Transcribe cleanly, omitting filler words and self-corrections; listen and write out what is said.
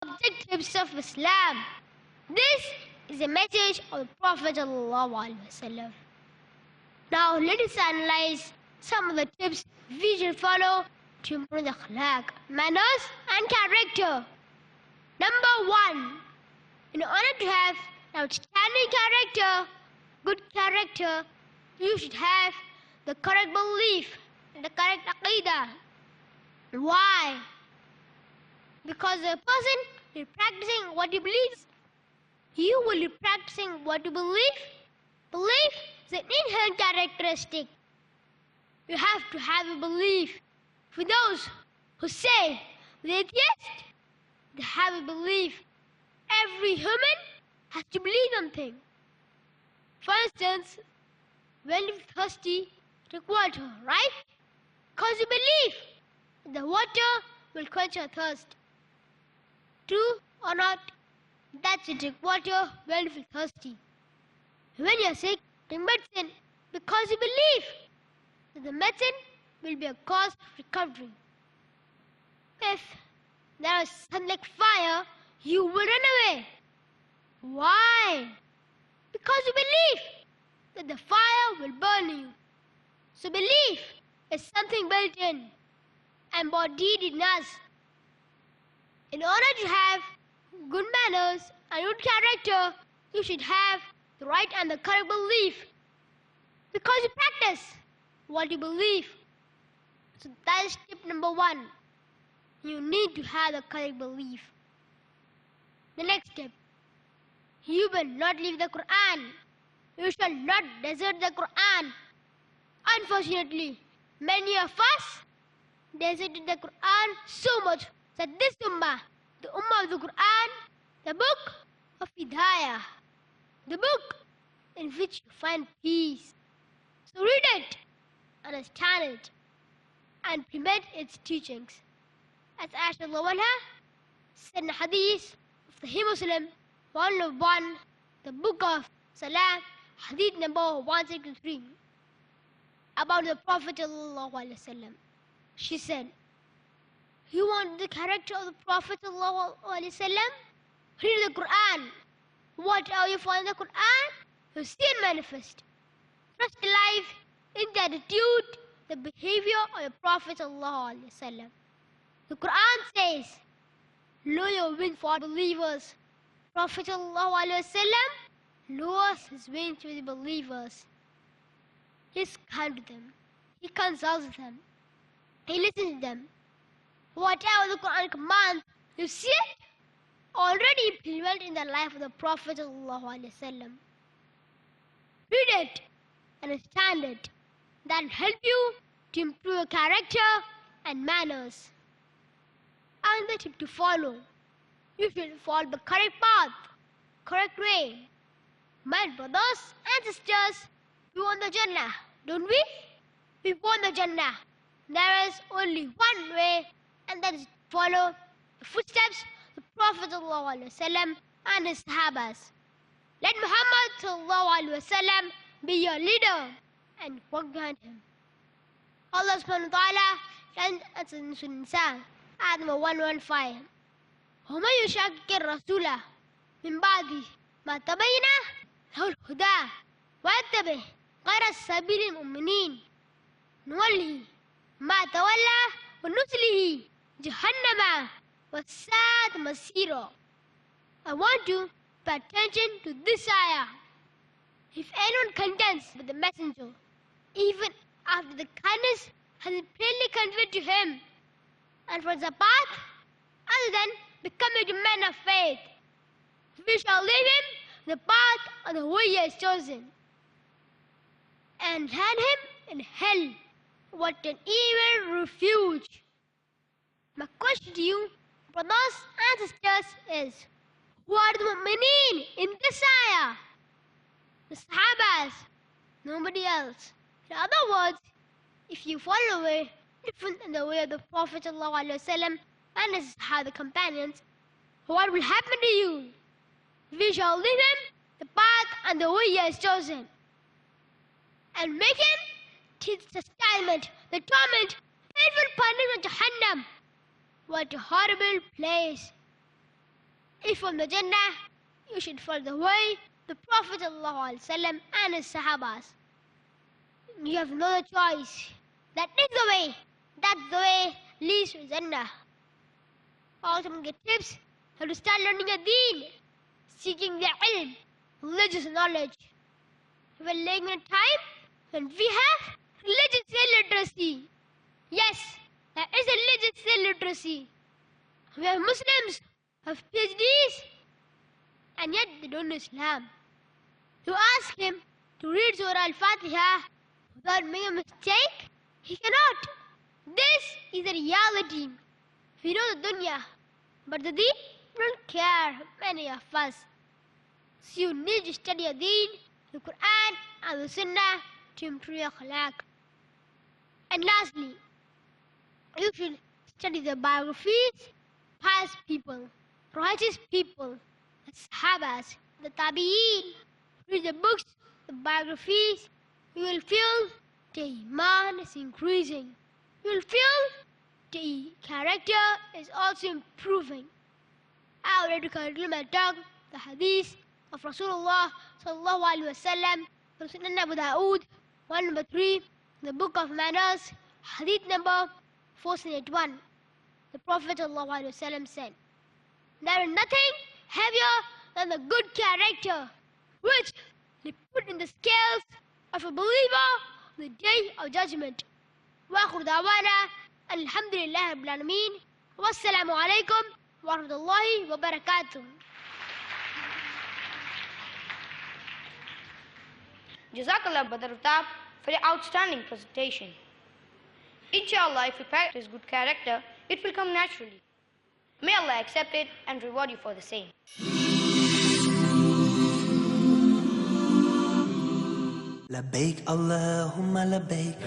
objectives of Islam. This is a message of the Prophet ﷺ. Now let us analyze some of the tips we should follow to improve the akhlaq, manners and character. Number 1. In order to have outstanding character, good character, you should have the correct belief and the correct aqidah. Why? Because a person is practicing what he believes. You will be practicing what you believe. Belief is an inherent characteristic. You have to have a belief. For those who say the atheist, they have a belief. Every human has to believe something. For instance, when you're thirsty, drink water, right? Because you believe the water will quench your thirst. True or not? That's it, drink water when you feel thirsty. When you're sick, drink medicine because you believe that the medicine will be a cause of recovery. If there is something like fire, you will run away. Why? Because you believe that the fire will burn you. So belief is something built in, embodied in us. In order to have good manners and good character, you should have the right and the correct belief. Because you practice what you believe. So that is tip number 1. You need to have the correct belief. The next step, you will not leave the Quran. You shall not desert the Quran. Unfortunately, many of us deserted the Quran so much that this ummah, the ummah of the Quran, the book of Hidayah, the book in which you find peace. So read it, understand it, and implement its teachings. As Aisha said in a hadith of Sahih Muslim, volume of 1, the book of Salah, hadith number 163, about the Prophet ﷺ. She said, you want the character of the Prophet ﷺ? Read the Quran. Whatever you find in the Quran, you see it manifest. Trust the life in the attitude, the behavior of the Prophet ﷺ. The Quran says, lower wings for believers. Prophet ﷺ lowers his wings with the believers. He's kind to them. He consults them. He listens to them. Whatever the Quran commands, you see it already implemented in the life of the Prophet ﷺ. Read it, understand it. That will help you to improve your character and manners. And the tip to follow. You should follow the correct path, correct way. My brothers and sisters, we want the Jannah, don't we? We want the Jannah. There is only one way, and that is to follow the footsteps of the Prophet ﷺ and his Sahabas. Let Muhammad ﷺ be your leader and walk behind him. Allah subhanahu wa ta'ala says in Surah Nisa, ayat number 115, وَمَنْ يُشَاقِقِ الرَّسُولَ مِنْ بَعْدِ مَا تَبَيَّنَ لَهُ الْهُدَى وَيَتَّبِعْ غَيْرَ سَبِيلِ الْمُؤْمِنِينَ نُوَلِّهِ مَا تَوَلَّى وَنُصْلِهِ جَهَنَّمَ وَسَاءَتْ مَصِيرًا. I want you to pay attention to this ayah. If anyone contends with the messenger, even after the kindness has been plainly conveyed to him, and for the path other than becoming a man of faith, we shall leave him the path of the way he has chosen, and land him in hell. What an evil refuge! My question to you, brothers and sisters, is who are the mu'mineen in this ayah? The Sahabas, nobody else. In other words, if you follow a way different than the way of the Prophet ﷺ and his Sahaba companions, what will happen to you? We shall leave him the path and the way he has chosen, and make him his chastisement, the torment, painful punishment, Jahannam. What a horrible place! If from the Jannah, you should follow the way the Prophet ﷺ and his Sahabas. You have no choice. That is the way. That's the way leads to Jannah. Also, get tips how to start learning a deen, seeking the ilm, religious knowledge. We're living in a time when we have religious illiteracy. Yes, there is a religious illiteracy. We have Muslims who have PhDs and yet they don't know Islam. You ask him to read Surah Al-Fatiha without making a mistake, he cannot. This is the reality. We know the dunya, but the deen don't care, many of us. So you need to study the deen, the Quran and the Sunnah to improve your akhlaq. And lastly, you should study the biographies, pious people, righteous people, the Sahabas, the Tabi'een. Read the books, the biographies, you will feel the Iman is increasing. You will feel the character is also improving. I would like to conclude my talk, the hadith of Rasulullah sallallahu alaihi wasallam from Sunan Abu Dawood, 1 number 3, the book of manners, hadith number 481. The Prophet sallallahu alaihi wasallam said, there is nothing heavier than the good character which they put in the scales of a believer on the day of judgment. وآخر دعوانا الحمد لله رب العالمين والسلام عليكم ورحمة الله وبركاته. Jazakallah Brother Rutaab for your outstanding presentation. Inshallah, if you practice good character, it will come naturally. May Allah accept it and reward you for the same. لبيك اللهم لبيك